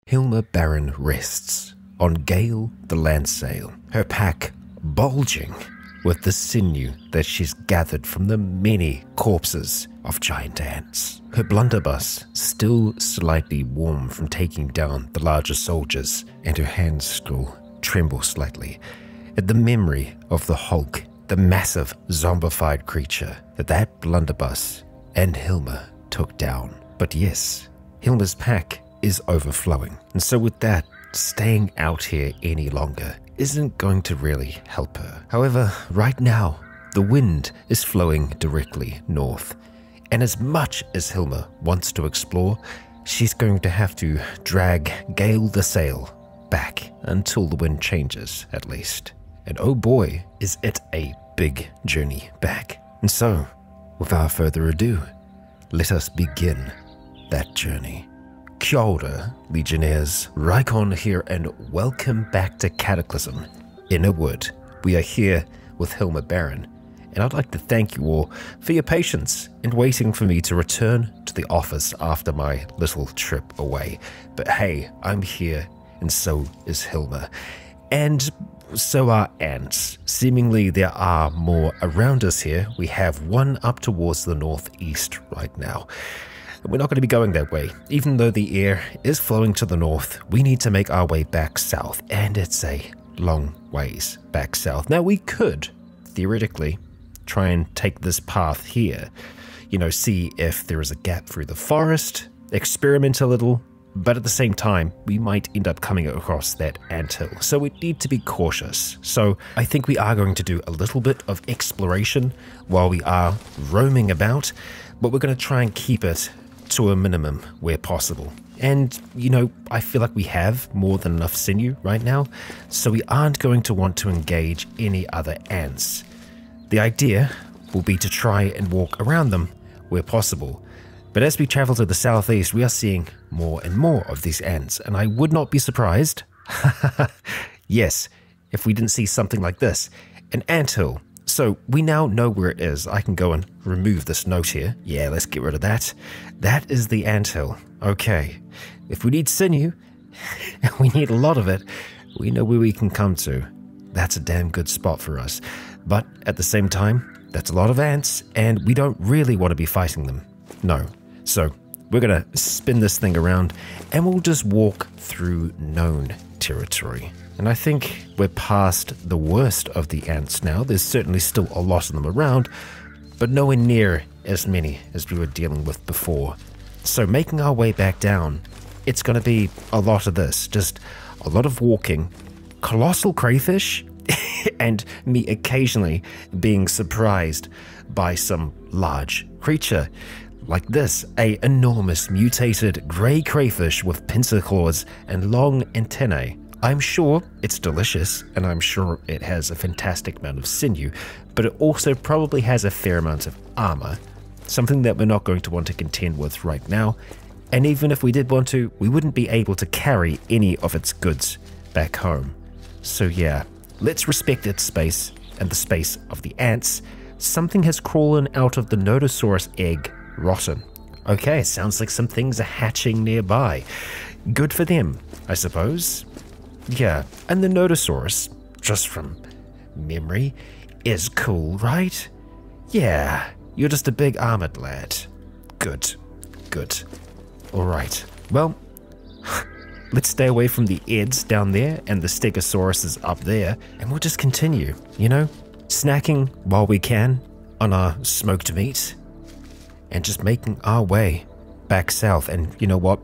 Hilma Barron rests on Gale the Landsail, her pack bulging with the sinew that she's gathered from the many corpses of giant ants. Her blunderbuss still slightly warm from taking down the larger soldiers, and her hands still tremble slightly at the memory of the Hulk, the massive zombified creature that blunderbuss and Hilma took down. But yes, Hilma's pack is overflowing, and so with that, staying out here any longer isn't going to really help her. However, right now, the wind is flowing directly north, and as much as Hilma wants to explore, she's going to have to drag Gale the Sail back until the wind changes, at least. And oh boy, is it a big journey back. And so, without further ado, let us begin that journey. Kia ora, Legionnaires, Rykon here, and welcome back to Cataclysm Innerwood. We are here with Hilma Barron, and I'd like to thank you all for your patience in waiting for me to return to the office after my little trip away. But hey, I'm here, and so is Hilma. And so are ants. Seemingly there are more around us here. We have one up towards the northeast right now. We're not going to be going that way. Even though the air is flowing to the north, we need to make our way back south, and it's a long ways back south. Now we could, theoretically, try and take this path here, see if there is a gap through the forest, experiment a little, but at the same time, we might end up coming across that anthill, so we need to be cautious. So I think we are going to do a little bit of exploration while we are roaming about, but we're going to try and keep it to a minimum where possible. And, I feel like we have more than enough sinew right now, so we aren't going to want to engage any other ants. The idea will be to try and walk around them where possible. But as we travel to the southeast, we are seeing more and more of these ants, and I would not be surprised, yes, if we didn't see something like this, an anthill. So we now know where it is. I can go and remove this note here. Yeah, let's get rid of that. That is the anthill. Okay, if we need sinew, and we need a lot of it, we know where we can come to. That's a damn good spot for us. But at the same time, that's a lot of ants, and we don't really want to be fighting them. No. So we're going to spin this thing around, and we'll just walk through known territory. And I think we're past the worst of the ants now. There's certainly still a lot of them around, but nowhere near as many as we were dealing with before. So making our way back down, it's going to be a lot of this, just a lot of walking, colossal crayfish, and me occasionally being surprised by some large creature. Like this, a enormous mutated grey crayfish with pincer claws and long antennae. I'm sure it's delicious, and I'm sure it has a fantastic amount of sinew, but it also probably has a fair amount of armor, something that we're not going to want to contend with right now, and even if we did want to, we wouldn't be able to carry any of its goods back home. So yeah, let's respect its space and the space of the ants. Something has crawled out of the Nodosaurus egg, rotten. Okay, sounds like some things are hatching nearby. Good for them, I suppose. Yeah, and the Nodosaurus, just from memory, is cool, right? Yeah, you're just a big armored lad. Good, good. Alright, well, let's stay away from the Eds down there and the Stegosauruses up there, and we'll just continue, snacking while we can on our smoked meat, and just making our way back south. And you know what?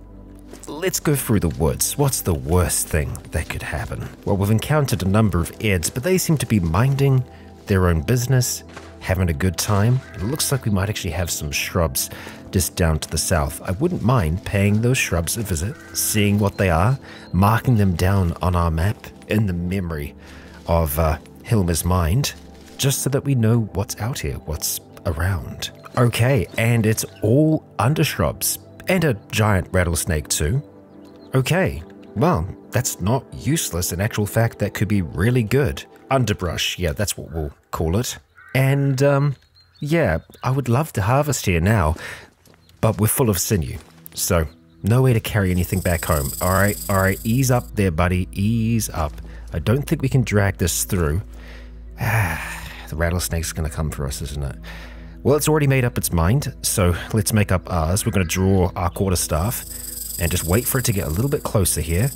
Let's go through the woods. What's the worst thing that could happen? Well, we've encountered a number of Eds, but they seem to be minding their own business, having a good time. It looks like we might actually have some shrubs just down to the south. I wouldn't mind paying those shrubs a visit, seeing what they are, marking them down on our map in the memory of Hilma's mind, just so that we know what's out here, what's around. Okay, and it's all undershrubs. And a giant rattlesnake too. Okay, well, that's not useless. In actual fact, that could be really good. Underbrush, yeah, that's what we'll call it. And, yeah, I would love to harvest here now, but we're full of sinew. So, No way to carry anything back home. Alright, ease up there, buddy. Ease up. I don't think we can drag this through. The rattlesnake's gonna come for us, isn't it? Well, it's already made up its mind, so let's make up ours. We're gonna draw our quarterstaff and just wait for it to get a little bit closer here.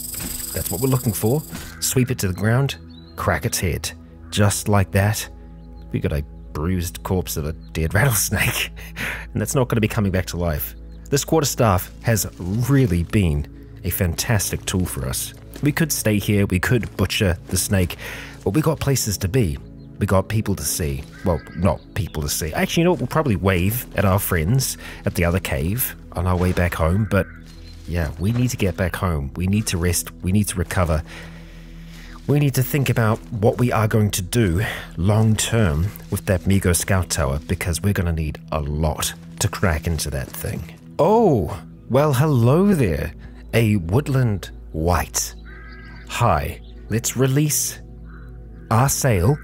That's what we're looking for. Sweep it to the ground, crack its head. Just like that. We got a bruised corpse of a dead rattlesnake, and that's not gonna be coming back to life. This quarterstaff has really been a fantastic tool for us. We could stay here, we could butcher the snake, but we got places to be. We got people to see. Well, not people to see. Actually, you know what? We'll probably wave at our friends at the other cave on our way back home, but yeah, we need to get back home. We need to rest. We need to recover. We need to think about what we are going to do long term with that Mi-Go Scout Tower, because we're going to need a lot to crack into that thing. Oh, well, hello there. A woodland white. Hi, let's release our sail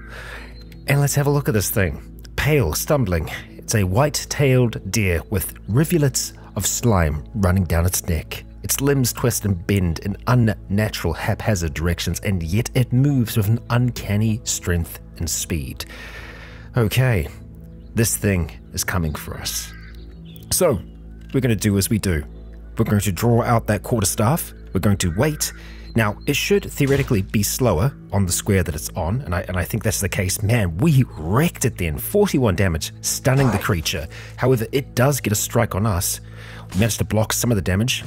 and let's have a look at this thing. Pale, stumbling. It's a white-tailed deer with rivulets of slime running down its neck. Its limbs twist and bend in unnatural, haphazard directions, and yet it moves with an uncanny strength and speed. Okay, this thing is coming for us. So, we're going to do as we do. We're going to draw out that quarterstaff. We're going to wait. Now, it should theoretically be slower on the square that it's on, and I think that's the case. Man, we wrecked it then. 41 damage, stunning the creature. However, it does get a strike on us. We managed to block some of the damage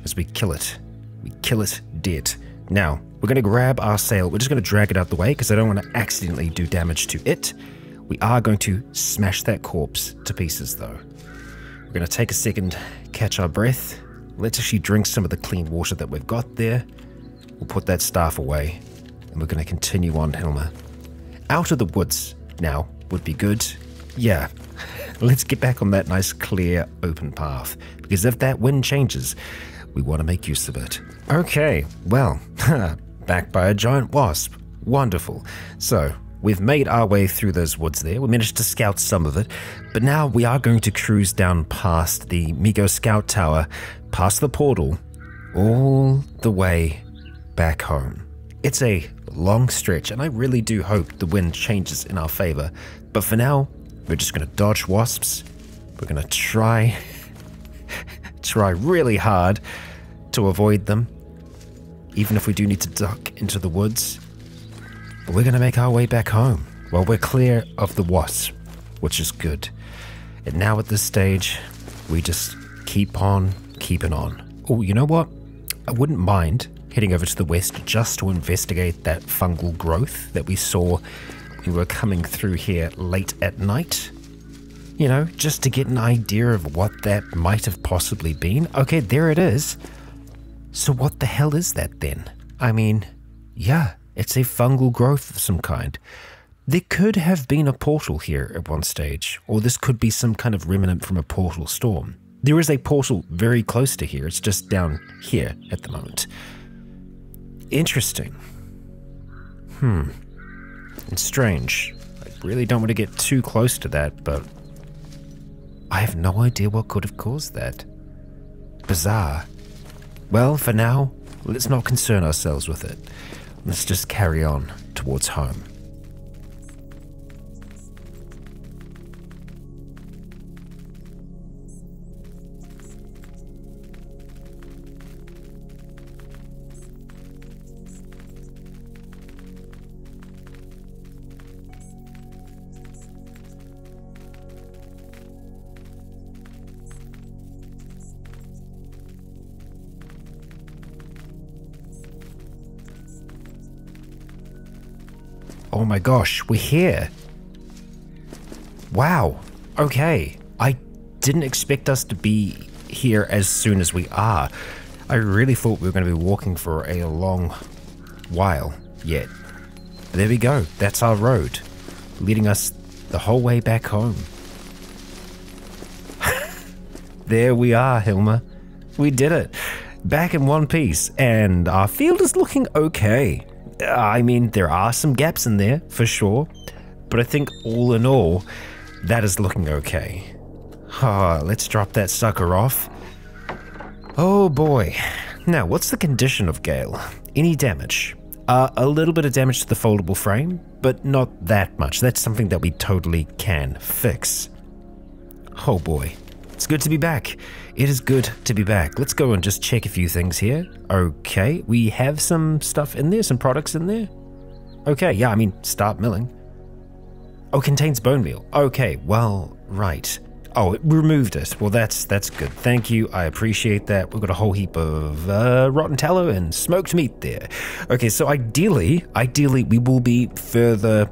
as we kill it. We kill it dead. Now, we're going to grab our sail. We're just going to drag it out the way because I don't want to accidentally do damage to it. We are going to smash that corpse to pieces, though. We're going to take a second, catch our breath. Let's actually drink some of the clean water that we've got there. We'll put that staff away, and we're going to continue on, Hilma. Out of the woods now would be good. Yeah, let's get back on that nice, clear, open path, because if that wind changes, we want to make use of it. Okay, well, backed by a giant wasp. Wonderful. So, we've made our way through those woods there. We managed to scout some of it, but now we are going to cruise down past the Mi-Go Scout Tower, past the portal, all the way back home. It's a long stretch, and I really do hope the wind changes in our favor. But for now, we're just going to dodge wasps. We're going to try really hard to avoid them, even if we do need to duck into the woods. But we're going to make our way back home while we're clear of the wasp, which is good. And now at this stage, we just keep on keeping on. Oh, you know what? I wouldn't mind heading over to the west just to investigate that fungal growth that we saw when we were coming through here late at night. You know, just to get an idea of what that might have possibly been. Okay, there it is. So what the hell is that then? I mean, yeah, it's a fungal growth of some kind. There could have been a portal here at one stage, or this could be some kind of remnant from a portal storm. There is a portal very close to here. It's just down here at the moment. Interesting. And strange. I really don't want to get too close to that, but I have no idea what could have caused that. Bizarre. Well, for now, let's not concern ourselves with it. Let's just carry on towards home. Oh my gosh, we're here. Wow. Okay. I didn't expect us to be here as soon as we are. I really thought we were going to be walking for a long while yet. But there we go. That's our road, leading us the whole way back home. There we are, Hilma. We did it. Back in one piece, and our field is looking okay. I mean, there are some gaps in there, for sure, but I think all in all, that is looking okay. Let's drop that sucker off. Oh boy. Now, what's the condition of Gale? Any damage? A little bit of damage to the foldable frame, but not that much. That's something that we totally can fix. Oh boy. It's good to be back. It is good to be back. Let's go and just check a few things here. Okay, we have some stuff in there, some products in there. Okay, yeah, I mean, start milling. Oh, contains bone meal. Okay, well, right. Oh, it removed it. Well, that's good. Thank you. I appreciate that. We've got a whole heap of rotten tallow and smoked meat there. Okay, so ideally, we will be further,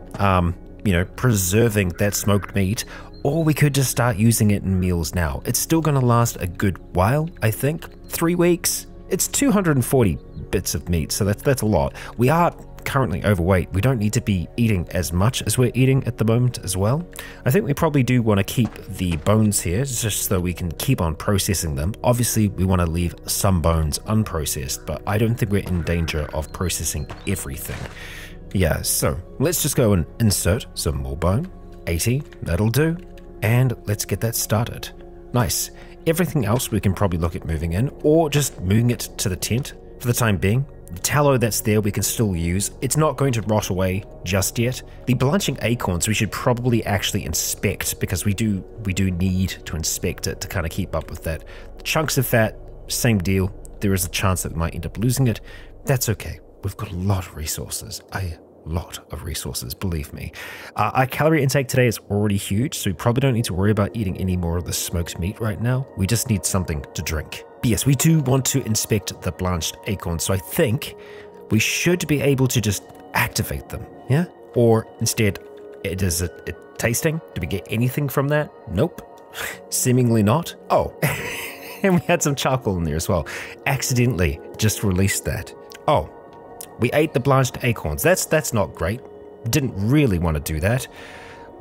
preserving that smoked meat, or we could just start using it in meals now. It's still going to last a good while, I think. 3 weeks. It's 240 bits of meat, so that's a lot. We are currently overweight. We don't need to be eating as much as we're eating at the moment as well. I think we probably do want to keep the bones here just so we can keep on processing them. Obviously, we want to leave some bones unprocessed, but I don't think we're in danger of processing everything. Yeah, so let's just go and insert some more bone. 80, that'll do. And let's get that started. Nice. Everything else we can probably look at moving in, or just moving it to the tent for the time being. The tallow that's there we can still use. It's not going to rot away just yet. The blanching acorns we should probably actually inspect, because we do need to inspect it to kind of keep up with that. The chunks of fat, same deal. There is a chance that we might end up losing it. That's okay. We've got a lot of resources. A lot of resources, believe me. Our calorie intake today is already huge, so we probably don't need to worry about eating any more of the smoked meat right now. We just need something to drink. But yes, we do want to inspect the blanched acorns, so I think we should be able to just activate them, yeah? Or instead, is it tasting? Did we get anything from that? Nope. Seemingly not. Oh, and we had some charcoal in there as well. Accidentally just released that. Oh, we ate the blanched acorns. That's not great. Didn't really want to do that.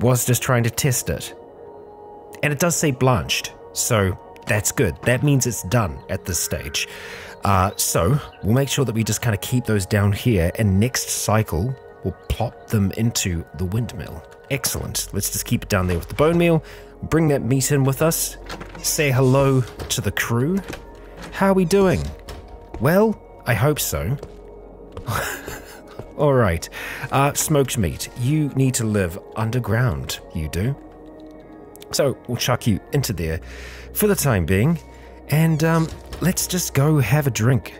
Was just trying to test it. And it does say blanched, so that's good. That means it's done at this stage. So we'll make sure that we just kind of keep those down here, and next cycle we'll plop them into the windmill. Excellent. Let's just keep it down there with the bone meal. Bring that meat in with us. Say hello to the crew. How are we doing? Well, I hope so. All right. Smoked meat. You need to live underground. You do. So we'll chuck you into there for the time being, and let's just go have a drink.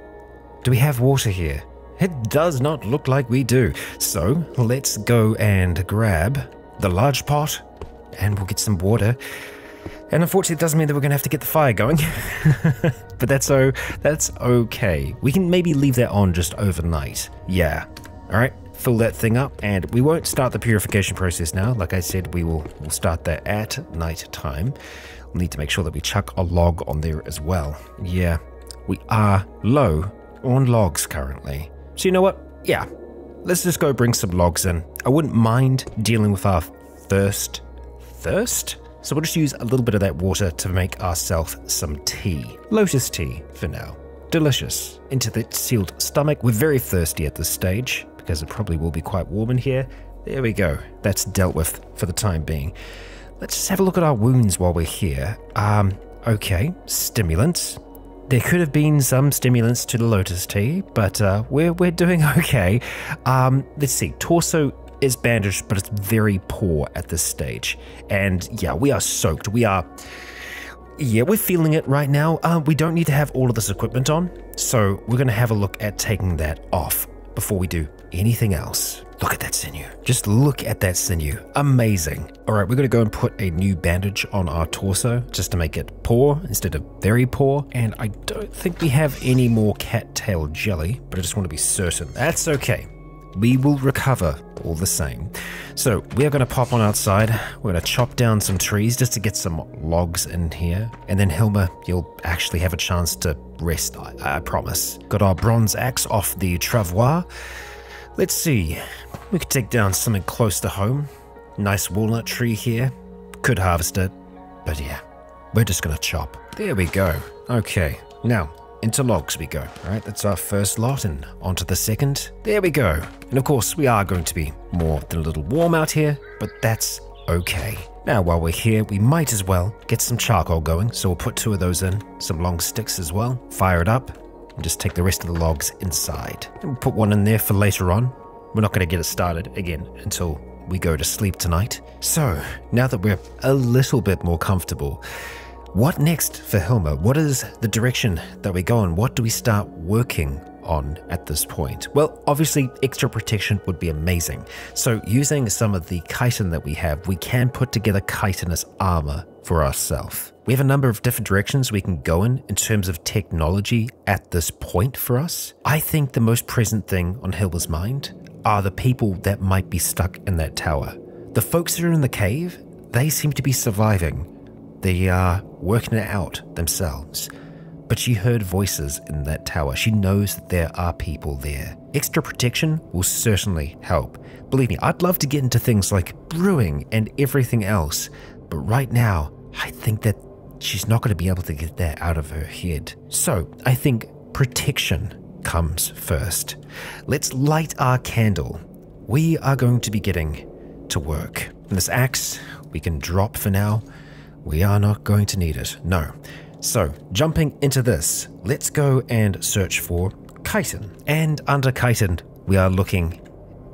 Do we have water here? It does not look like we do. So let's go and grab the large pot, and we'll get some water. And unfortunately, it doesn't mean that we're going to have to get the fire going, but that's okay. We can maybe leave that on just overnight. Yeah. All right. Fill that thing up, and we won't start the purification process now. Like I said, we'll start that at night time. We'll need to make sure that we chuck a log on there as well. Yeah, we are low on logs currently. So you know what? Yeah, let's just go bring some logs in. I wouldn't mind dealing with our thirst. So we'll just use a little bit of that water to make ourselves some tea. Lotus tea for now. Delicious. Into the sealed stomach. We're very thirsty at this stage, because it probably will be quite warm in here. There we go. That's dealt with for the time being. Let's just have a look at our wounds while we're here. Okay, stimulants. There could have been some stimulants to the lotus tea, but we're doing okay. Let's see. Torso is bandaged, but it's very poor at this stage. And yeah, we are soaked. We're feeling it right now. We don't need to have all of this equipment on, so we're going to have a look at taking that off before we do anything else. Look at that sinew. Just look at that sinew. Amazing. All right, we're going to go and put a new bandage on our torso just to make it poor instead of very poor. And I don't think we have any more cattail jelly, but I just want to be certain. That's okay. We will recover all the same. So we are going to pop on outside. We're going to chop down some trees just to get some logs in here. And then Hilma, you'll actually have a chance to rest, I promise. Got our bronze axe off the travois. Let's see. We could take down something close to home. Nice walnut tree here. Could harvest it. But yeah, we're just going to chop. There we go. Okay, now into logs we go. All right, that's our first lot, and onto the second. There we go. And of course, we are going to be more than a little warm out here, but that's okay. Now, while we're here, we might as well get some charcoal going. So we'll put 2 of those in, some long sticks as well, fire it up, and just take the rest of the logs inside. And we'll put 1 in there for later on. We're not going to get it started again until we go to sleep tonight. So now that we're a little bit more comfortable, what next for Hilma? What is the direction that we go in? What do we start working on at this point? Well, obviously extra protection would be amazing. So using some of the chitin that we have, we can put together chitinous armor for ourselves. We have a number of different directions we can go in terms of technology at this point for us. I think the most present thing on Hilma's mind are the people that might be stuck in that tower. The folks that are in the cave, they seem to be surviving. They are working it out themselves. But she heard voices in that tower. She knows that there are people there. Extra protection will certainly help. Believe me, I'd love to get into things like brewing and everything else, but right now, I think that she's not going to be able to get that out of her head. So I think protection comes first. Let's light our candle. We are going to be getting to work. And this axe, we can drop for now. We are not going to need it, no. So, jumping into this, let's go and search for chitin. And under chitin, we are looking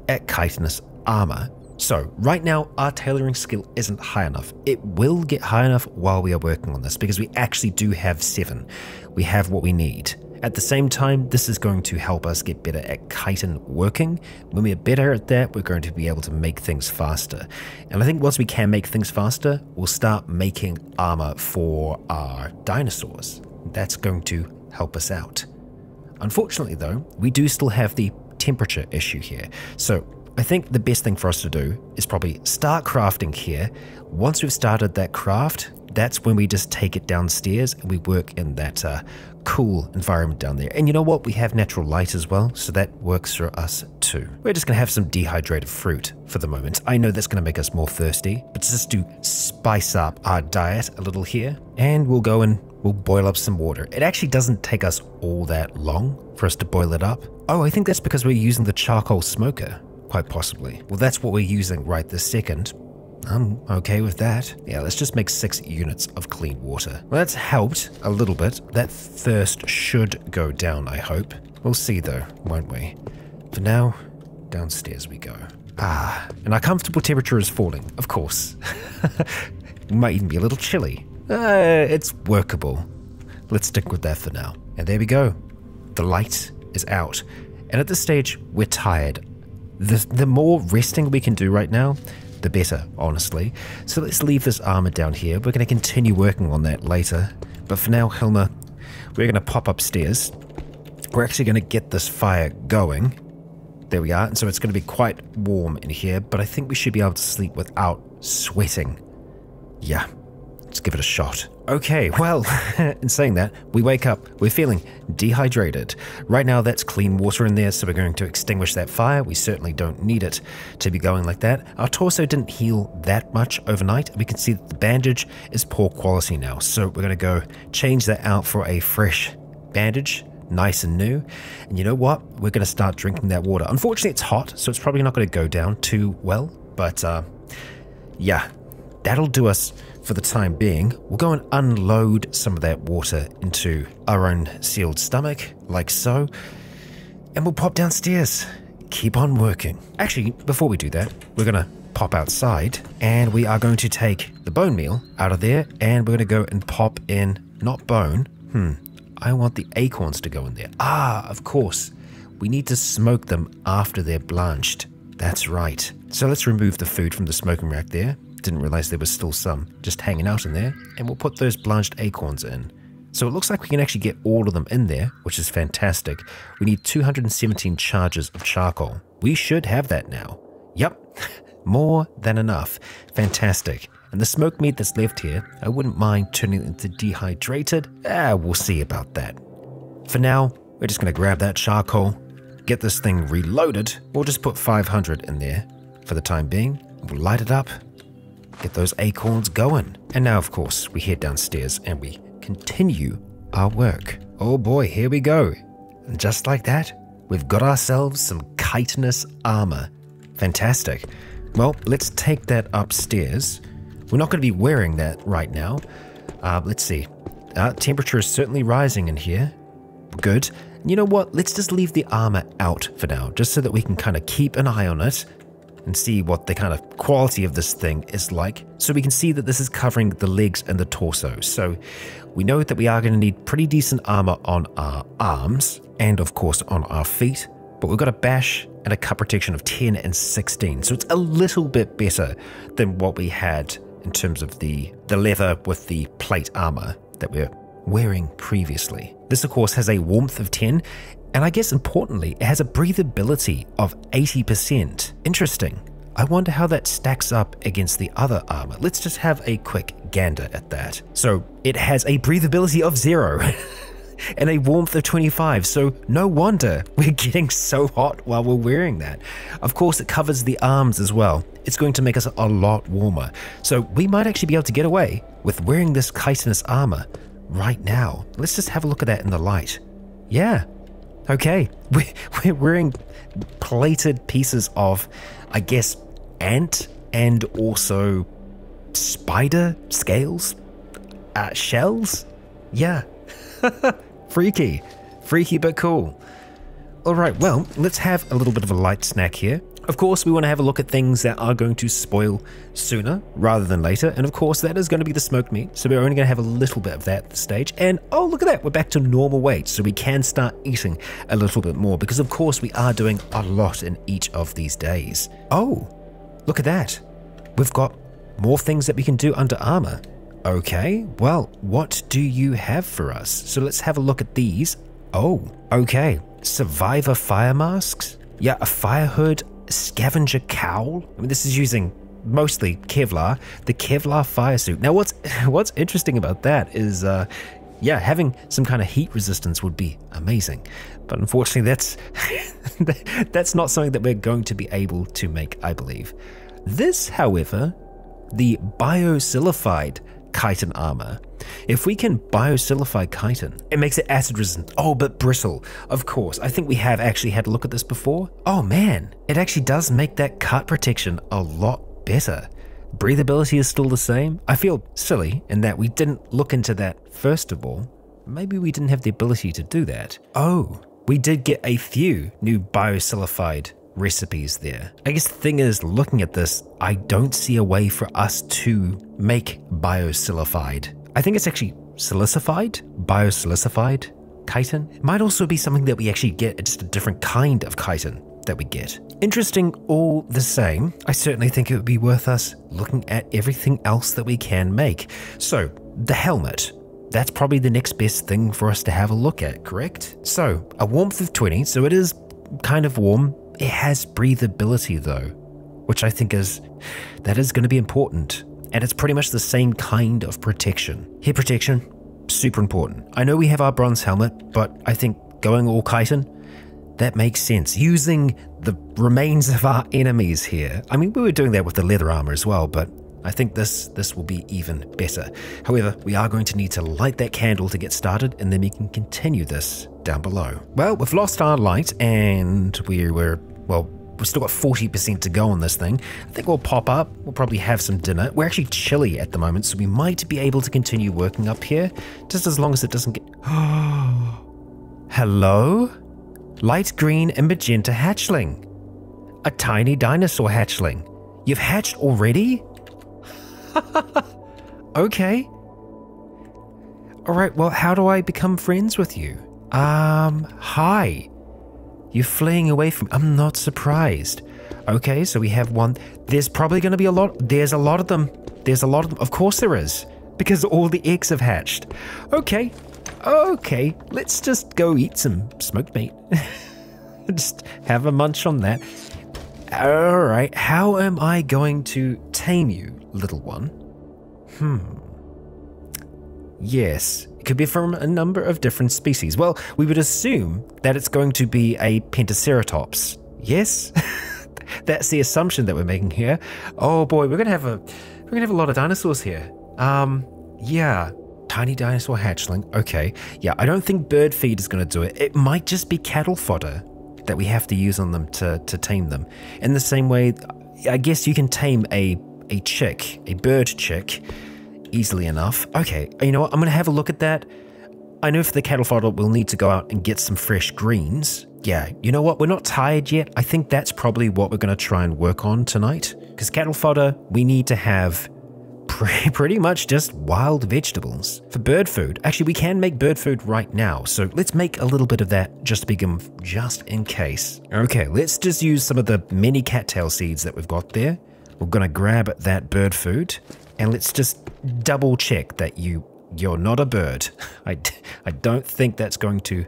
at chitinous armor. So, right now, our tailoring skill isn't high enough. It will get high enough while we are working on this, because we actually do have 7. We have what we need. At the same time, this is going to help us get better at chitin working. When we are better at that, we're going to be able to make things faster. And I think once we can make things faster, we'll start making armor for our dinosaurs. That's going to help us out. Unfortunately though, we do still have the temperature issue here. So I think the best thing for us to do is probably start crafting here. Once we've started that craft, that's when we just take it downstairs and we work in that cool environment down there. And you know what? We have natural light as well, so that works for us too. We're just going to have some dehydrated fruit for the moment. I know that's going to make us more thirsty, but just to spice up our diet a little here. And we'll go and we'll boil up some water. It actually doesn't take us all that long for us to boil it up. Oh, I think that's because we're using the charcoal smoker, quite possibly. Well, that's what we're using right this second. I'm okay with that. Yeah, let's just make 6 units of clean water. Well, that's helped a little bit. That thirst should go down, I hope. We'll see though, won't we? For now, downstairs we go. And our comfortable temperature is falling, of course. It might even be a little chilly. It's workable. Let's stick with that for now. And there we go. The light is out. And at this stage, we're tired. The more resting we can do right now, the better, honestly. So let's leave this armor down here. We're going to continue working on that later. But for now, Hilma, we're going to pop upstairs. We're actually going to get this fire going. There we are. And so it's going to be quite warm in here, but I think we should be able to sleep without sweating. Yeah, let's give it a shot. Okay, well, in saying that, we wake up, we're feeling dehydrated. Right now that's clean water in there, so we're going to extinguish that fire. We certainly don't need it to be going like that. Our torso didn't heal that much overnight. We can see that the bandage is poor quality now, so we're going to go change that out for a fresh bandage, nice and new. And you know what? We're going to start drinking that water. Unfortunately, it's hot, so it's probably not going to go down too well, but yeah, that'll do us for the time being. We'll go and unload some of that water into our own sealed stomach, like so, and we'll pop downstairs. Keep on working. Actually, before we do that, we're going to pop outside, and we are going to take the bone meal out of there, and we're going to go and pop in, not bone, I want the acorns to go in there. Of course, we need to smoke them after they're blanched. That's right. So let's remove the food from the smoking rack there. Didn't realize there was still some just hanging out in there, and we'll put those blanched acorns in. So it looks like we can actually get all of them in there, which is fantastic. We need 217 charges of charcoal. We should have that now. Yep, more than enough. Fantastic. And the smoked meat that's left here, I wouldn't mind turning it into dehydrated. We'll see about that. For now, we're just going to grab that charcoal, get this thing reloaded. We'll just put 500 in there for the time being. We'll light it up. Get those acorns going. And now, of course, we head downstairs and we continue our work. Oh boy, here we go. And just like that, we've got ourselves some chitinous armor. Fantastic. Well, let's take that upstairs. we're not going to be wearing that right now. Let's see. Temperature is certainly rising in here. Good. You know what? Let's just leave the armor out for now, just so that we can kind of keep an eye on it and see what the kind of quality of this thing is like. So we can see that this is covering the legs and the torso. So we know that we are going to need pretty decent armor on our arms and of course on our feet, but we've got a bash and a cut protection of 10 and 16. So it's a little bit better than what we had in terms of the leather with the plate armor that we're wearing previously. This of course has a warmth of 10, and I guess importantly, it has a breathability of 80%. Interesting. I wonder how that stacks up against the other armor. Let's just have a quick gander at that. So it has a breathability of 0 and a warmth of 25. So no wonder we're getting so hot while we're wearing that. Of course, it covers the arms as well. It's going to make us a lot warmer. So we might actually be able to get away with wearing this chitinous armor right now. Let's just have a look at that in the light. Yeah. Okay, we're wearing plated pieces of, I guess, ant and also spider scales, shells. Yeah, freaky but cool. All right, well, let's have a little bit of a light snack here. Of course, we want to have a look at things that are going to spoil sooner rather than later. And of course, that is going to be the smoked meat. So we're only going to have a little bit of that at this stage. And oh, look at that. We're back to normal weight. So we can start eating a little bit more because of course we are doing a lot in each of these days. Oh, look at that. We've got more things that we can do under armor. Okay, well, what do you have for us? So let's have a look at these. Oh, okay. Survivor fire masks. Yeah, a fire hood. Scavenger cowl. I mean, this is using mostly Kevlar, the Kevlar fire suit. Now, what's interesting about that is, yeah, having some kind of heat resistance would be amazing. But unfortunately, that's not something that we're going to be able to make, I believe. This, however, the biosilified chitin armor. If we can biosilify chitin, it makes it acid resistant. Oh, but brittle. Of course, I think we have actually had a look at this before. Oh man, it actually does make that cut protection a lot better. Breathability is still the same. I feel silly in that we didn't look into that first of all. Maybe we didn't have the ability to do that. Oh, we did get a few new biosilified recipes there. I guess the thing is, looking at this, I don't see a way for us to make biosilified. I think it's actually silicified, biosilicified chitin. It might also be something that we actually get, it's just a different kind of chitin that we get. Interesting all the same. I certainly think it would be worth us looking at everything else that we can make. So, the helmet. That's probably the next best thing for us to have a look at, correct? So, a warmth of 20, so it is kind of warm. It has breathability though, which I think is going to be important. And it's pretty much the same kind of protection. Heat protection, super important. I know we have our bronze helmet, but I think going all chitin, that makes sense. Using the remains of our enemies here. I mean, we were doing that with the leather armor as well, but I think this will be even better. However, we are going to need to light that candle to get started, and then we can continue this down below. Well, we've lost our light, and we've still got 40% to go on this thing. I think we'll pop up. We'll probably have some dinner. We're actually chilly at the moment, so we might be able to continue working up here, just as long as it doesn't get... Hello? Light green and magenta hatchling. A tiny dinosaur hatchling. You've hatched already? Okay. Alright, well, how do I become friends with you? Hi. You're fleeing away from... I'm not surprised. Okay, so we have one. There's probably going to be a lot. There's a lot of them. There's a lot of them. Of course there is. Because all the eggs have hatched. Okay. Okay. Let's just go eat some smoked meat. Just have a munch on that. Alright, how am I going to tame you, little one? Yes, it could be from a number of different species. Well, we would assume that it's going to be a Pentaceratops. Yes? That's the assumption that we're making here. Oh boy, we're gonna have a lot of dinosaurs here. Yeah. Tiny dinosaur hatchling. Okay. Yeah, I don't think bird feed is gonna do it. It might just be cattle fodder that we have to use on them to tame them. In the same way, I guess you can tame a a chick, a bird chick, easily enough. Okay, you know what? I'm going to have a look at that. I know for the cattle fodder, we'll need to go out and get some fresh greens. Yeah, you know what? We're not tired yet. I think that's probably what we're going to try and work on tonight. Because cattle fodder, we need to have pretty much just wild vegetables. For bird food, actually we can make bird food right now, so let's make a little bit of that just to begin with, just in case. Okay, let's just use some of the mini cattail seeds that we've got there. We're gonna grab that bird food, and let's just double check that you're not a bird. I don't think that's going to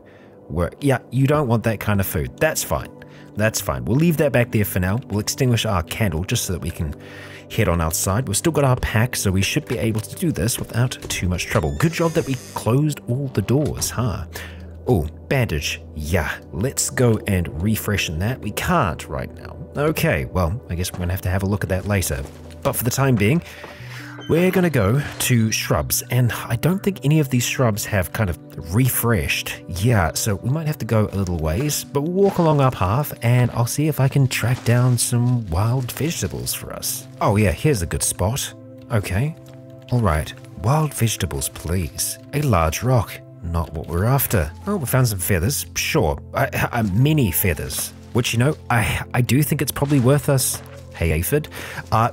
work. Yeah, you don't want that kind of food. That's fine. That's fine. We'll leave that back there for now. We'll extinguish our candle just so that we can head on outside. We've still got our pack, so we should be able to do this without too much trouble. Good job that we closed all the doors, huh? Oh, bandage. Yeah, let's go and refreshen that. We can't right now. Okay, well, I guess we're going to have a look at that later. But for the time being, we're going to go to shrubs, and I don't think any of these shrubs have kind of refreshed. Yeah, so we might have to go a little ways, but we'll walk along our path, and I'll see if I can track down some wild vegetables for us. Oh yeah, here's a good spot. Okay, all right. Wild vegetables, please. A large rock, not what we're after. Oh, we found some feathers. Sure, many feathers, which, you know, I do think it's probably worth us, hey Aphid,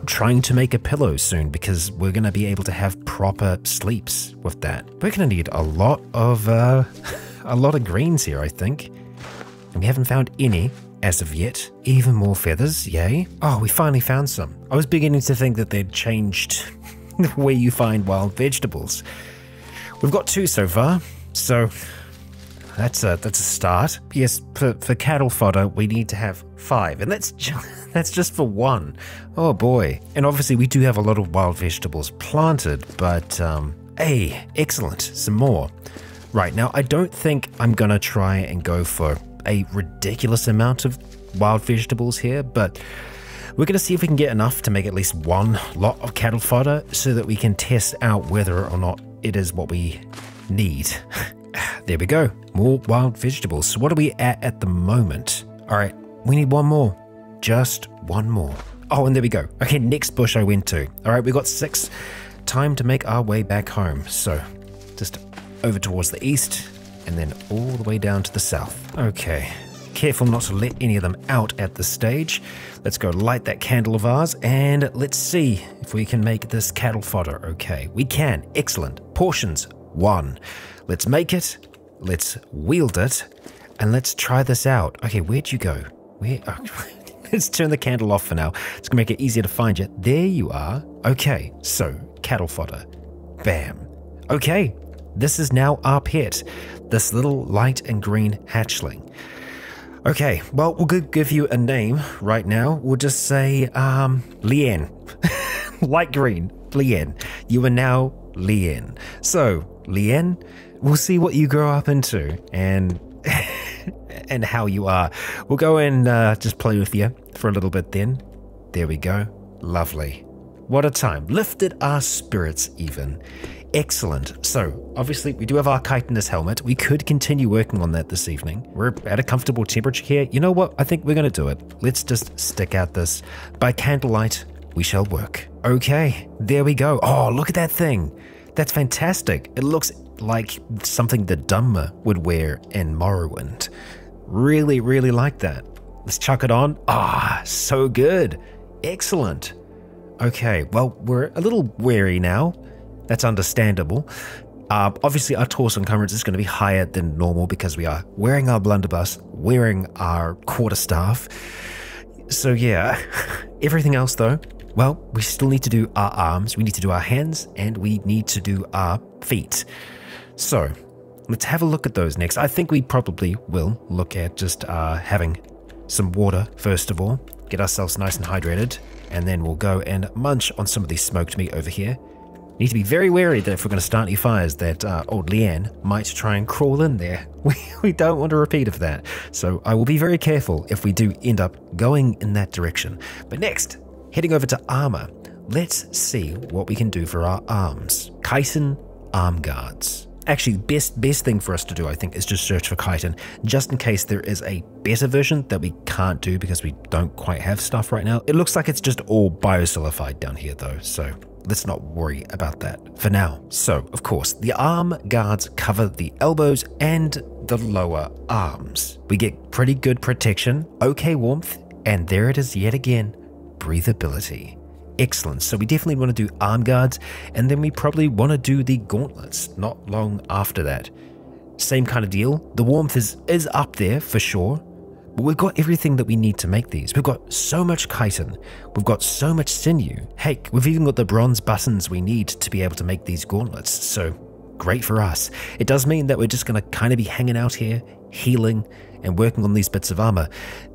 trying to make a pillow soon, because we're going to be able to have proper sleeps with that. We're going to need a lot of greens here, I think. And we haven't found any as of yet. Even more feathers, yay. Oh, we finally found some. I was beginning to think that they'd changed where you find wild vegetables. We've got 2 so far, so that's a start. Yes, for cattle fodder, we need to have 5, and that's just for 1. Oh boy. And obviously we do have a lot of wild vegetables planted, but hey, excellent, some more. Right, now I don't think I'm gonna try and go for a ridiculous amount of wild vegetables here, but we're gonna see if we can get enough to make at least 1 lot of cattle fodder so that we can test out whether or not it is what we need. There we go, more wild vegetables. So what are we at the moment? All right, we need 1 more. Just 1 more. Oh, and there we go. Okay, next bush I went to. All right, we got 6. Time to make our way back home. So just over towards the east and then all the way down to the south. Okay, careful not to let any of them out at this stage. Let's go light that candle of ours and let's see if we can make this cattle fodder. Okay, we can. Excellent. Portions 1. Let's make it. Let's wield it. And let's try this out. Okay, where'd you go? Where? Oh, let's turn the candle off for now. It's gonna make it easier to find you. There you are. Okay, so cattle fodder. Bam. Okay, this is now our pet. This little light and green hatchling. Okay, well, we'll give you a name right now. We'll just say, Leanne. Light green, Leanne. You are now Leanne. So, Leanne, we'll see what you grow up into and and how you are. We'll go and just play with you for a little bit then. There we go. Lovely. What a time. Lifted our spirits even. Excellent. So, obviously, we do have our chitinous helmet. We could continue working on that this evening. We're at a comfortable temperature here. You know what? I think we're going to do it. Let's just stick out this. By candlelight, we shall work. Okay, there we go. Oh, look at that thing. That's fantastic. It looks like something the Dunmer would wear in Morrowind. Really, really like that. Let's chuck it on. Ah, so good. Excellent. Okay, well, we're a little wary now. That's understandable. Obviously, our torso encumbrance is going to be higher than normal because we are wearing our blunderbuss, wearing our quarterstaff. So yeah, everything else though, well, we still need to do our arms, we need to do our hands, and we need to do our feet. So let's have a look at those next. I think we probably will look at just having some water first of all, get ourselves nice and hydrated, and then we'll go and munch on some of the smoked meat over here. Need to be very wary that if we're going to start any fires that old Leanne might try and crawl in there. We don't want a repeat of that. So I will be very careful if we do end up going in that direction. But next, heading over to armor, let's see what we can do for our arms. Chitin arm guards. Actually, best thing for us to do, I think, is just search for chitin, just in case there is a better version that we can't do because we don't quite have stuff right now. It looks like it's just all biosilified down here though, so let's not worry about that for now. So, of course, the arm guards cover the elbows and the lower arms. We get pretty good protection, okay warmth, and there it is yet again, breathability. Excellent. So we definitely want to do arm guards, and then we probably want to do the gauntlets not long after that. Same kind of deal. The warmth is up there for sure, but we've got everything that we need to make these. We've got so much chitin. We've got so much sinew. Heck, we've even got the bronze buttons we need to be able to make these gauntlets. So great for us. It does mean that we're just going to kind of be hanging out here, healing and working on these bits of armor,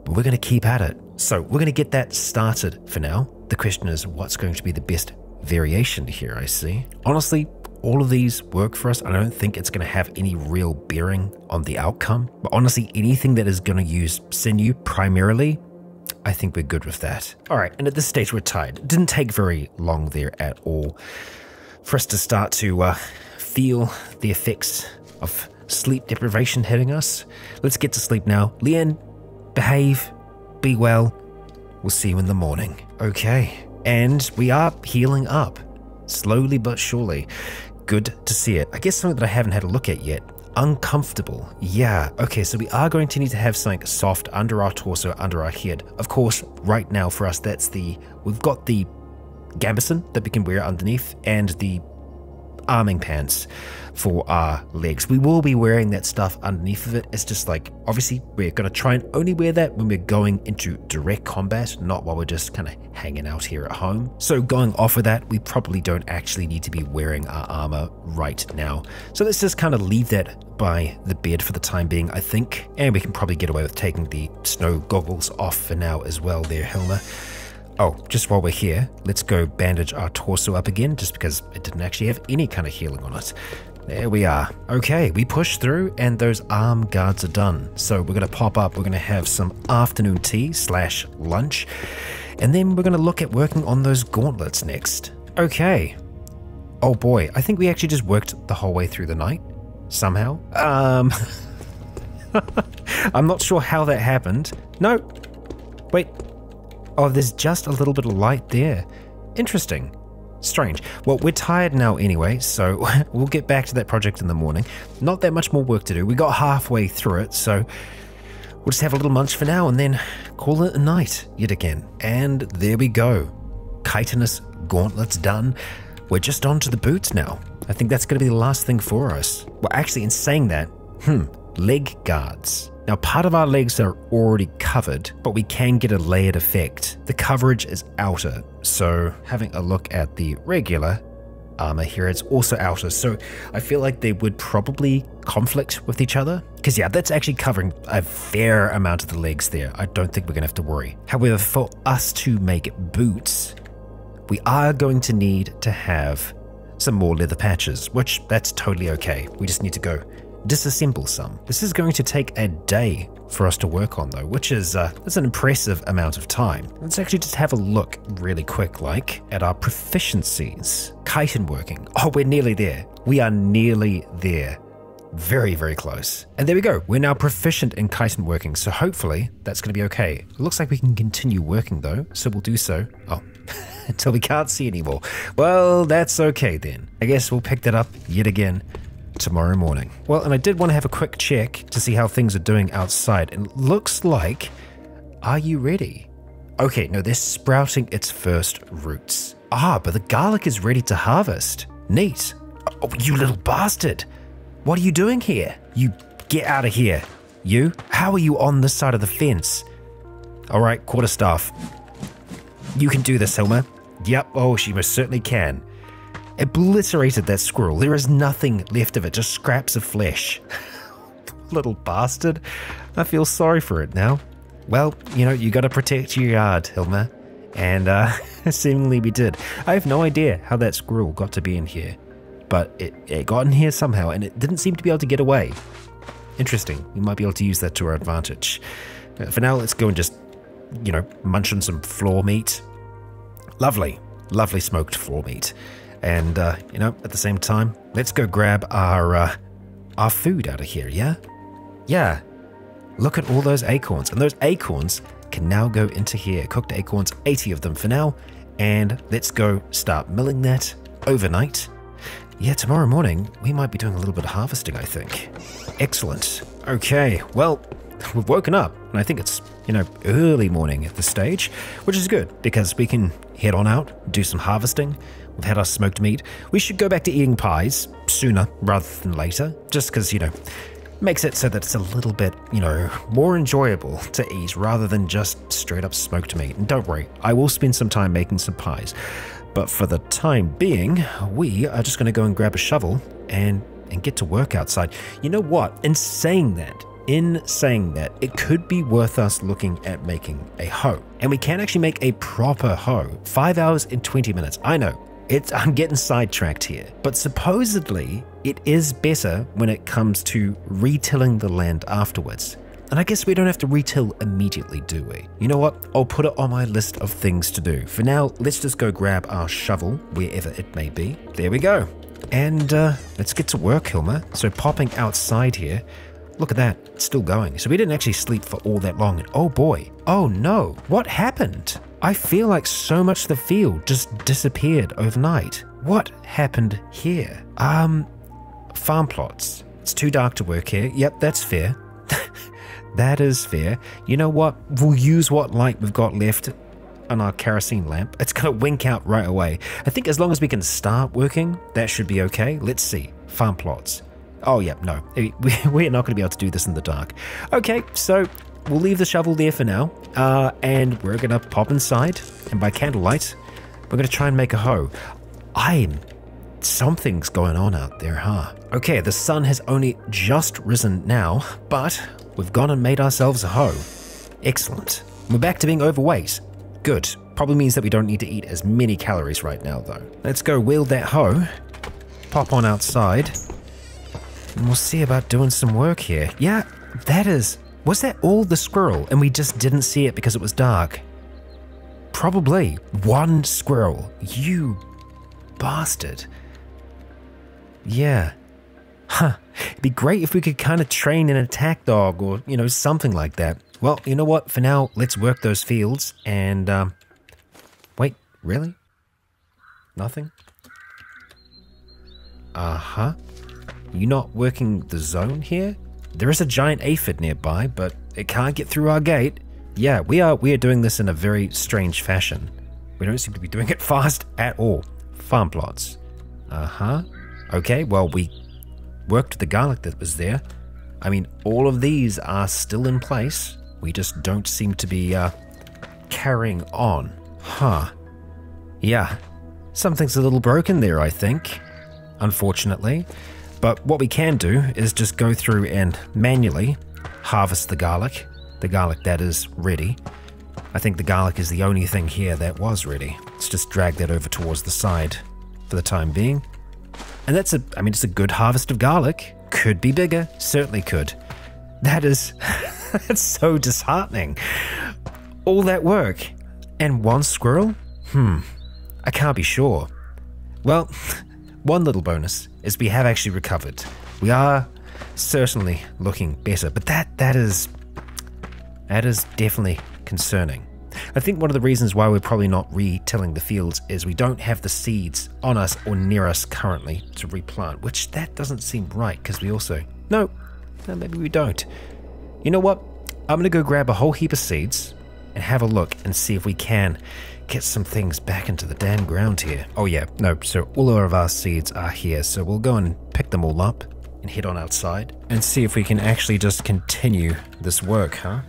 but we're going to keep at it. So we're going to get that started for now. The question is, what's going to be the best variation here, I see. Honestly, all of these work for us. I don't think it's going to have any real bearing on the outcome, but honestly, anything that is going to use sinew primarily, I think we're good with that. All right, and at this stage we're tired. It didn't take very long there at all for us to start to feel the effects of sleep deprivation hitting us. Let's get to sleep now. Leanne, behave, be well. We'll see you in the morning. Okay, and we are healing up, slowly but surely. Good to see it. I guess something that I haven't had a look at yet. Uncomfortable. Yeah, okay, so we are going to need to have something soft under our torso, under our head. Of course, right now for us, we've got the gambeson that we can wear underneath and the arming pants for our legs. We will be wearing that stuff underneath of it. It's just like, obviously we're going to try and only wear that when we're going into direct combat, not while we're just kind of hanging out here at home. So going off of that, we probably don't actually need to be wearing our armor right now. So let's just kind of leave that by the bed for the time being, I think. And we can probably get away with taking the snow goggles off for now as well there, Hilma. Oh, just while we're here, let's go bandage our torso up again, just because it didn't actually have any kind of healing on it. There we are. Okay, we push through and those arm guards are done. So we're going to pop up, we're going to have some afternoon tea / lunch, and then we're going to look at working on those gauntlets next. Okay. Oh boy, I think we actually just worked the whole way through the night, somehow. I'm not sure how that happened. No, wait. Oh, there's just a little bit of light there. Interesting. Strange. Well, we're tired now anyway, so we'll get back to that project in the morning. Not that much more work to do. We got halfway through it, so we'll just have a little munch for now and then call it a night yet again. And there we go. Chitinous gauntlets done. We're just on to the boots now. I think that's going to be the last thing for us. Well, actually, in saying that, leg guards. Now, part of our legs are already covered, but we can get a layered effect. The coverage is outer, so having a look at the regular armor here, it's also outer, so I feel like they would probably conflict with each other. Because yeah, that's actually covering a fair amount of the legs there. I don't think we're going to have to worry. However, for us to make boots, we are going to need to have some more leather patches, which that's totally okay. We just need to go disassemble some. This is going to take a day for us to work on though, which is that's an impressive amount of time. Let's actually just have a look really quick at our proficiencies. Chitin working. Oh, we're nearly there. We are nearly there. Very, very close. And there we go. We're now proficient in chitin working, so hopefully that's going to be okay. It looks like we can continue working though, so we'll do so. Oh, until we can't see anymore. Well, that's okay then. I guess we'll pick that up yet again tomorrow morning. Well, and I did want to have a quick check to see how things are doing outside, and it looks like, are you ready? Okay, no, they're sprouting its first roots. Ah, but the garlic is ready to harvest. Neat. Oh, you little bastard. What are you doing here? You get out of here. You? How are you on this side of the fence? All right, quarterstaff. You can do this, Hilma. Yep, oh, she most certainly can. Obliterated that squirrel. There is nothing left of it, just scraps of flesh. Little bastard. I feel sorry for it now. Well, you know, you gotta protect your yard, Hilma. And seemingly we did. I have no idea how that squirrel got to be in here, but it got in here somehow and it didn't seem to be able to get away. Interesting. We might be able to use that to our advantage. For now, let's go and just, you know, munch on some floor meat. Lovely. Lovely smoked floor meat. And, you know, at the same time, let's go grab our food out of here, yeah? Yeah. Look at all those acorns. And those acorns can now go into here. Cooked acorns, 80 of them for now. And let's go start milling that overnight. Yeah, tomorrow morning, we might be doing a little bit of harvesting, I think. Excellent. Okay, well, we've woken up, and I think it's, you know, early morning at this stage, which is good, because we can head on out, do some harvesting. We've had our smoked meat. We should go back to eating pies sooner rather than later, just because, you know, makes it so that it's a little bit, you know, more enjoyable to eat rather than just straight up smoked meat. And don't worry, I will spend some time making some pies. But for the time being, we are just going to go and grab a shovel and get to work outside. You know what? In saying that, it could be worth us looking at making a hoe. And we can actually make a proper hoe. 5 hours and 20 minutes. I know. I'm getting sidetracked here. But supposedly, it is better when it comes to retilling the land afterwards. And I guess we don't have to retill immediately, do we? You know what? I'll put it on my list of things to do. For now, let's just go grab our shovel, wherever it may be. There we go. And let's get to work, Hilma. So popping outside here, look at that, it's still going. So we didn't actually sleep for all that long. And oh boy, oh no, what happened? I feel like so much of the field just disappeared overnight. What happened here? Farm plots. It's too dark to work here. Yep, that's fair. That is fair. You know what? We'll use what light we've got left on our kerosene lamp. It's going to wink out right away. I think as long as we can start working, that should be okay. Let's see. Farm plots. Oh, yeah, no. We're not going to be able to do this in the dark. Okay, so we'll leave the shovel there for now. And we're going to pop inside. And by candlelight, we're going to try and make a hoe. Something's going on out there, huh? Okay, the sun has only just risen now, but we've gone and made ourselves a hoe. Excellent. We're back to being overweight. Good. Probably means that we don't need to eat as many calories right now, though. Let's go wield that hoe, pop on outside, and we'll see about doing some work here. Yeah, was that all the squirrel and we just didn't see it because it was dark? Probably. One squirrel. You bastard. Yeah. Huh. It'd be great if we could kind of train an attack dog or, you know, something like that. Well, you know what? For now, let's work those fields and, wait, really? Nothing? Uh-huh. You not working the zone here? There is a giant aphid nearby, but it can't get through our gate. Yeah, we are doing this in a very strange fashion. We don't seem to be doing it fast at all. Farm plots. Uh-huh. Okay, well, we worked the garlic that was there. I mean, all of these are still in place. We just don't seem to be carrying on. Huh. Yeah, something's a little broken there, I think, unfortunately. But what we can do is just go through and manually harvest the garlic that is ready. I think the garlic is the only thing here that was ready. Let's just drag that over towards the side for the time being. And it's a good harvest of garlic. Could be bigger, certainly could. That's so disheartening. All that work and one squirrel? I can't be sure. Well, one little bonus is we have actually recovered. We are certainly looking better, but that is definitely concerning. I think one of the reasons why we're probably not retilling the fields is we don't have the seeds on us or near us currently to replant, which that doesn't seem right because we also... No, maybe we don't. You know what? I'm going to go grab a whole heap of seeds and have a look and see if we can get some things back into the damn ground here. Oh yeah, no, so all of our seeds are here, so we'll go and pick them all up and head on outside and see if we can actually just continue this work, huh?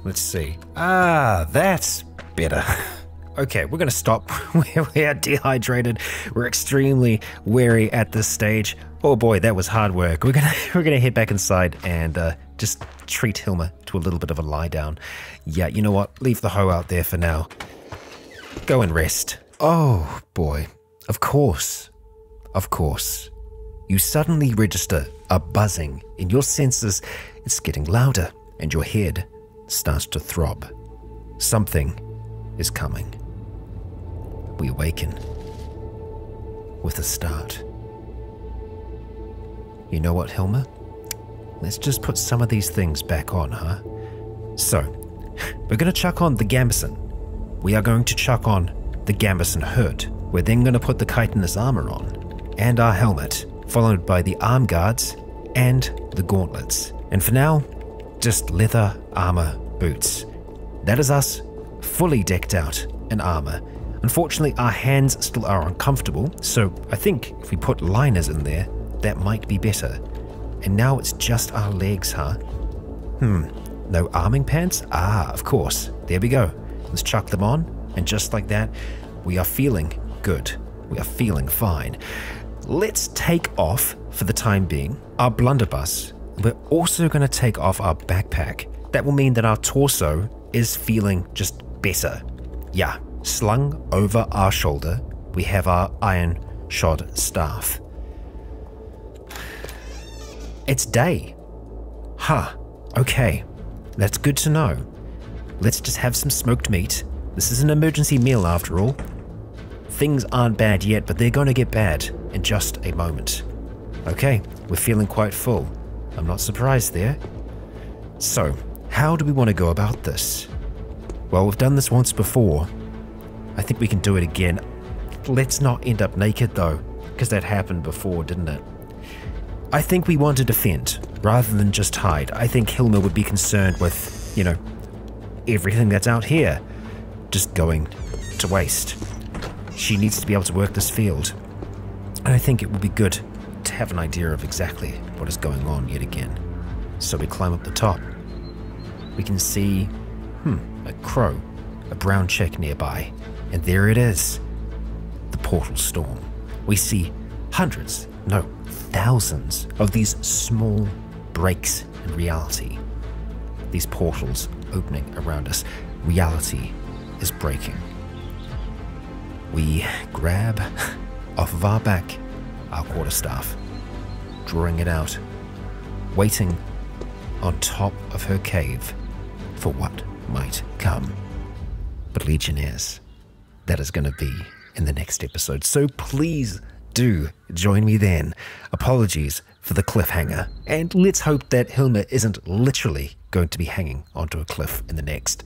Let's see. That's better. Okay, we're going to stop. We are dehydrated. We're extremely weary at this stage. Oh boy, that was hard work. We're gonna head back inside and just treat Hilma to a little bit of a lie down. Yeah, you know what? Leave the hoe out there for now. Go and rest. Oh boy. Of course. Of course. You suddenly register a buzzing in your senses. It's getting louder and your head starts to throb. Something is coming. We awaken. with a start. You know what, Hilma? Let's just put some of these things back on, huh? So, we're going to chuck on the gambeson. We are going to chuck on the gambeson hood. We're then going to put the chitinous armor on, and our helmet, followed by the arm guards and the gauntlets. And for now, just leather armor boots. That is us fully decked out in armor. Unfortunately, our hands still are uncomfortable, so I think if we put liners in there, that might be better. And now it's just our legs, huh? No arming pants? Ah, of course. There we go. Let's chuck them on, and just like that, we are feeling good. We are feeling fine. Let's take off, for the time being, our blunderbuss. We're also going to take off our backpack. That will mean that our torso is feeling just better. Yeah, slung over our shoulder, we have our iron shod staff. It's day. Huh, okay. That's good to know. Let's just have some smoked meat. This is an emergency meal after all. Things aren't bad yet, but they're going to get bad in just a moment. Okay, we're feeling quite full. I'm not surprised there. So, how do we want to go about this? Well, we've done this once before. I think we can do it again. Let's not end up naked though, because that happened before, didn't it? I think we want to defend, rather than just hide. I think Hilma would be concerned with, you know, everything that's out here just going to waste. She needs to be able to work this field. And I think it would be good to have an idea of exactly what is going on yet again. So we climb up the top. We can see, a crow, a brown chick nearby. And there it is, the portal storm. We see hundreds, no, thousands of these small breaks in reality. These portals opening around us. Reality is breaking. We grab off of our back our quarterstaff, drawing it out, waiting on top of her cave for what might come. But Legionnaires, that is going to be in the next episode, so please do join me then. Apologies for the cliffhanger, and let's hope that Hilma isn't literally going to be hanging onto a cliff in the next.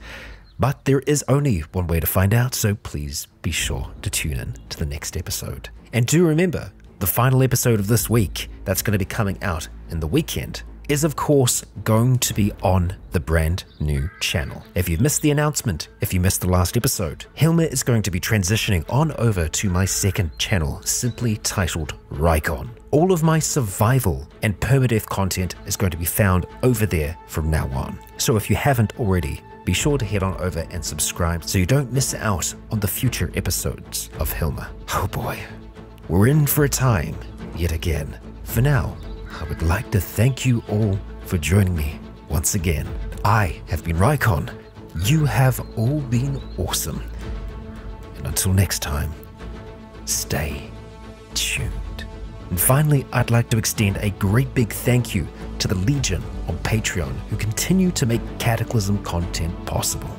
But there is only one way to find out, so please be sure to tune in to the next episode. And do remember, the final episode of this week that's going to be coming out in the weekend is of course going to be on the brand new channel. If you've missed the announcement, if you missed the last episode, Hilma is going to be transitioning on over to my second channel, simply titled Rykon. All of my survival and permadeath content is going to be found over there from now on. So if you haven't already, be sure to head on over and subscribe so you don't miss out on the future episodes of Hilma. Oh boy, we're in for a time yet again. For now, I would like to thank you all for joining me once again. I have been Rykon. You have all been awesome. And until next time, stay tuned. And finally, I'd like to extend a great big thank you to the Legion on Patreon who continue to make Cataclysm content possible.